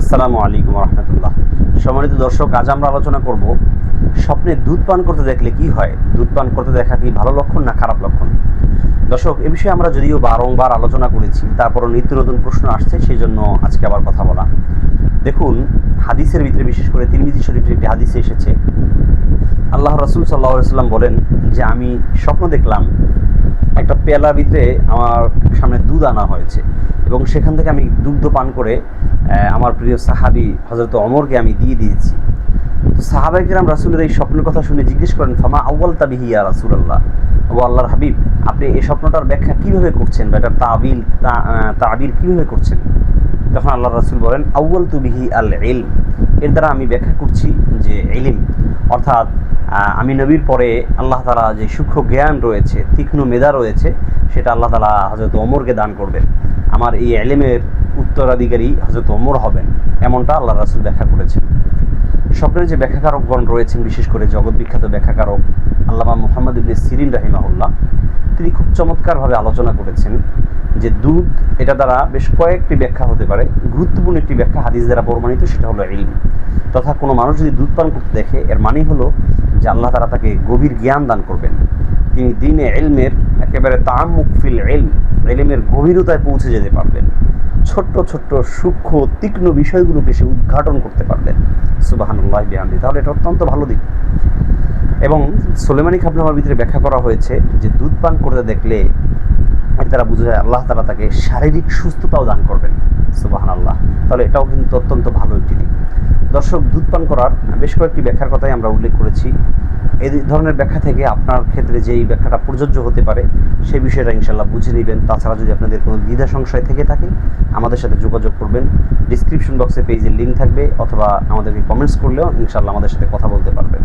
আসসালামু আলাইকুম রহমতুল্লাহ। সম্মানিত দর্শক, আজ আমরা আলোচনা করব স্বপ্নে দুধ পান করতে দেখলে কি হয়। দুধ পান করতে দেখা কি ভালো লক্ষণ না খারাপ লক্ষণ? দর্শক, এ বিষয়ে আমরা যদিও বারংবার আলোচনা করেছি, তারপরও নিত্য নতুন প্রশ্ন আসছে, সেই জন্য আজকে আবার কথা বলা। দেখুন, হাদিসের ভিতরে বিশেষ করে তিরমিজি শরীফের একটি হাদিসে এসেছে, আল্লাহ রাসূল সাল্লাল্লাহু আলাইহি ওয়াসাল্লাম বলেন যে আমি স্বপ্ন দেখলাম একটা পেয়ালার ভিতরে আমার সামনে দুধ আনা হয়েছে এবং সেখান থেকে আমি দুগ্ধ পান করে আমার প্রিয় সাহাবী হযরত ওমরকে আমি দিয়ে দিয়েছি। তো সাহাবায়ে কেরাম রাসূলের এই স্বপ্নের কথা শুনে জিজ্ঞেস করেন, ফামা আউয়ালতা বিহি ইয়া রাসূলুল্লাহ, ও আল্লাহর হাবিব, আপনি এই স্বপ্নটার ব্যাখ্যা কিভাবে করছেন বা এটার তাবির কিভাবে করছেন? তখন আল্লাহ রাসূল বলেন, আউয়ালতু বিহি আল ইলম, এর দ্বারা আমি ব্যাখ্যা করছি যে ইলম অর্থাৎ আমি নবীর পরে আল্লাহ তাআলা যে সূক্ষ্ম জ্ঞান রয়েছে, তীক্ষ্ণ মেধা রয়েছে, সেটা আল্লাহ তাআলা হযরত ওমরকে দান করবেন। আমার এই ইলমের উত্তরাধিকারী হযরত ওমর হবেন, এমনটা আল্লাহ রাসূল ব্যাখ্যা করেছেন। স্বপ্নের যে ব্যাখ্যাকারকগণ রয়েছেন, বিশেষ করে জগৎ বিখ্যাত ব্যাখ্যাকারক আল্লামা মুহাম্মদ ইবনে সিরিন রাহিমাহুল্লাহ, তিনি খুব চমৎকারভাবে আলোচনা করেছেন যে দুধ, এটা দ্বারা বেশ কয়েকটি ব্যাখ্যা হতে পারে। গুরুত্বপূর্ণ একটি ব্যাখ্যা হাদিস দ্বারা প্রমাণিত, সেটা হলো ইলম। তথা কোনো মানুষ যদি দুধ পান করতে দেখে, এর মানে হলো যে আল্লাহ তাআলা তাকে গভীর জ্ঞান দান করবেন। তিনি দ্বীনে ইলমের একেবারে তাআম্মুক ফিল ইলম, ইলমের গভীরতায় পৌঁছে যেতে পারবেন। ছোট্ট ছোট্ট সূক্ষ্ম তীক্ষ্ণ বিষয়গুলোকে সে উদ্ঘাটন করতে পারবেন। সুবহানাল্লাহি বিহামদিহি। তাহলে এটা অত্যন্ত ভালো দিক। এবং সুলেমানি খাবনামার ভিতরে ব্যাখ্যা করা হয়েছে যে দুধ পান করতে দেখলে এর দ্বারা বোঝা যায় আল্লাহ তাআলা তাকে শারীরিক সুস্থতাও দান করবেন। সুবহানাল্লাহ। তাহলে এটাও কিন্তু অত্যন্ত ভালো একটি দিক। দর্শক, দুধ পান করার বেশ কয়েকটি ব্যাখ্যার কথাই আমরা উল্লেখ করেছি। এই ধরনের ব্যাখ্যা থেকে আপনার ক্ষেত্রে যেই ব্যাখ্যাটা প্রযোজ্য হতে পারে সেই বিষয়টা ইনশাআল্লাহ বুঝে নেবেন। তাছাড়া যদি আপনাদের কোনো দ্বিধা সংশয় থেকে থাকে, আমাদের সাথে যোগাযোগ করবেন। ডিসক্রিপশন বক্সে পেজের লিঙ্ক থাকবে, অথবা আমাদেরকে কমেন্টস করলেও ইনশাআল্লাহ আমাদের সাথে কথা বলতে পারবেন।